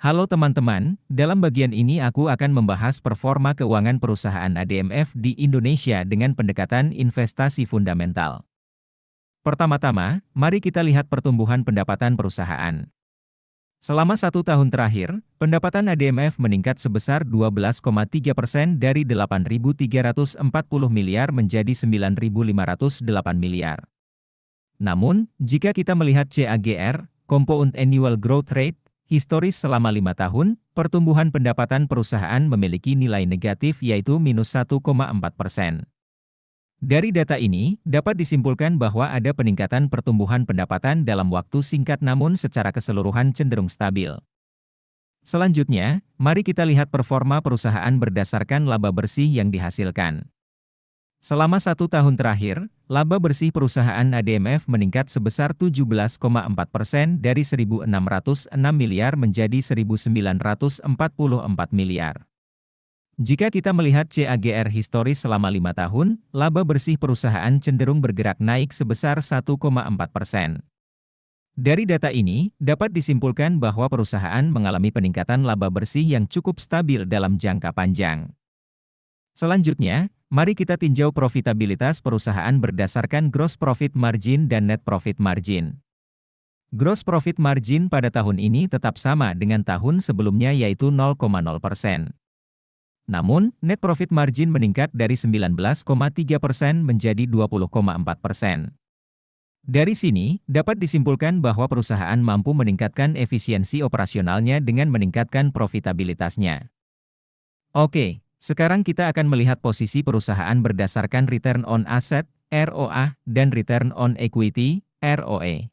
Halo teman-teman, dalam bagian ini aku akan membahas performa keuangan perusahaan ADMF di Indonesia dengan pendekatan investasi fundamental. Pertama-tama, mari kita lihat pertumbuhan pendapatan perusahaan. Selama 1 tahun terakhir, pendapatan ADMF meningkat sebesar 12,3% dari 8.340 miliar menjadi 9.508 miliar. Namun, jika kita melihat CAGR, Compound Annual Growth Rate, historis selama 5 tahun, pertumbuhan pendapatan perusahaan memiliki nilai negatif yaitu minus 1,4%. Dari data ini, dapat disimpulkan bahwa ada peningkatan pertumbuhan pendapatan dalam waktu singkat namun secara keseluruhan cenderung stabil. Selanjutnya, mari kita lihat performa perusahaan berdasarkan laba bersih yang dihasilkan. Selama 1 tahun terakhir, laba bersih perusahaan ADMF meningkat sebesar 17,4% dari 1.606 miliar menjadi 1.944 miliar. Jika kita melihat CAGR historis selama 5 tahun, laba bersih perusahaan cenderung bergerak naik sebesar 1,4%. Dari data ini, dapat disimpulkan bahwa perusahaan mengalami peningkatan laba bersih yang cukup stabil dalam jangka panjang. Selanjutnya, mari kita tinjau profitabilitas perusahaan berdasarkan gross profit margin dan net profit margin. Gross profit margin pada tahun ini tetap sama dengan tahun sebelumnya yaitu 0,0%. Namun, net profit margin meningkat dari 19,3% menjadi 20,4%. Dari sini, dapat disimpulkan bahwa perusahaan mampu meningkatkan efisiensi operasionalnya dengan meningkatkan profitabilitasnya. Oke. Sekarang kita akan melihat posisi perusahaan berdasarkan Return on Asset, ROA, dan Return on Equity, ROE.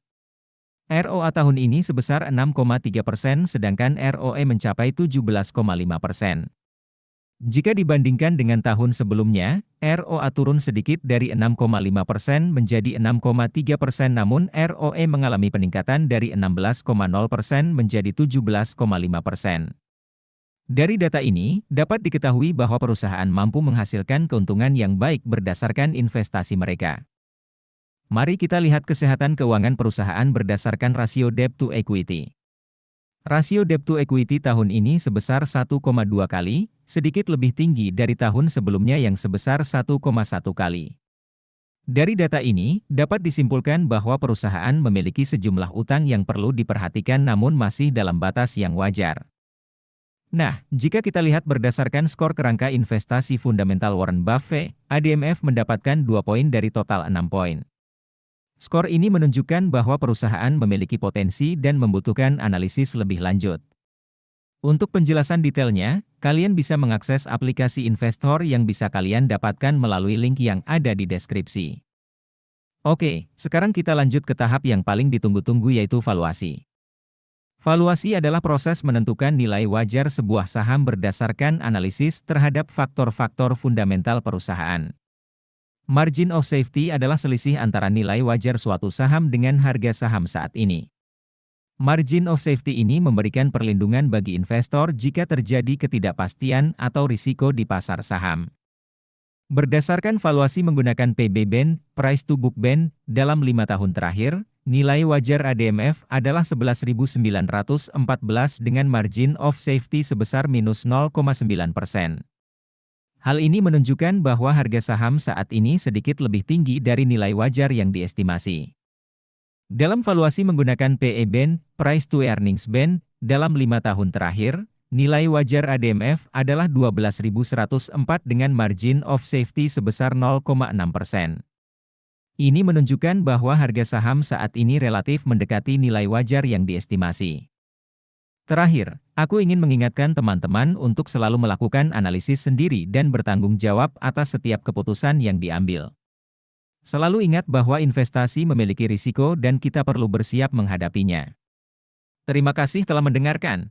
ROA tahun ini sebesar 6,3% sedangkan ROE mencapai 17,5%. Jika dibandingkan dengan tahun sebelumnya, ROA turun sedikit dari 6,5% menjadi 6,3% namun ROE mengalami peningkatan dari 16,0% menjadi 17,5%. Dari data ini, dapat diketahui bahwa perusahaan mampu menghasilkan keuntungan yang baik berdasarkan investasi mereka. Mari kita lihat kesehatan keuangan perusahaan berdasarkan rasio debt to equity. Rasio debt to equity tahun ini sebesar 1,2 kali, sedikit lebih tinggi dari tahun sebelumnya yang sebesar 1,1 kali. Dari data ini, dapat disimpulkan bahwa perusahaan memiliki sejumlah utang yang perlu diperhatikan namun masih dalam batas yang wajar. Nah, jika kita lihat berdasarkan skor kerangka investasi fundamental Warren Buffett, ADMF mendapatkan 2 poin dari total 6 poin. Skor ini menunjukkan bahwa perusahaan memiliki potensi dan membutuhkan analisis lebih lanjut. Untuk penjelasan detailnya, kalian bisa mengakses aplikasi investor yang bisa kalian dapatkan melalui link yang ada di deskripsi. Oke, sekarang kita lanjut ke tahap yang paling ditunggu-tunggu yaitu valuasi. Valuasi adalah proses menentukan nilai wajar sebuah saham berdasarkan analisis terhadap faktor-faktor fundamental perusahaan. Margin of safety adalah selisih antara nilai wajar suatu saham dengan harga saham saat ini. Margin of safety ini memberikan perlindungan bagi investor jika terjadi ketidakpastian atau risiko di pasar saham. Berdasarkan valuasi menggunakan PB Band, Price to Book Band, dalam 5 tahun terakhir, nilai wajar ADMF adalah 11.914 dengan margin of safety sebesar minus 0,9%. Hal ini menunjukkan bahwa harga saham saat ini sedikit lebih tinggi dari nilai wajar yang diestimasi. Dalam valuasi menggunakan PE Band, Price to Earnings Band, dalam 5 tahun terakhir, nilai wajar ADMF adalah 12.104 dengan margin of safety sebesar 0,6%. Ini menunjukkan bahwa harga saham saat ini relatif mendekati nilai wajar yang diestimasi. Terakhir, aku ingin mengingatkan teman-teman untuk selalu melakukan analisis sendiri dan bertanggung jawab atas setiap keputusan yang diambil. Selalu ingat bahwa investasi memiliki risiko dan kita perlu bersiap menghadapinya. Terima kasih telah mendengarkan.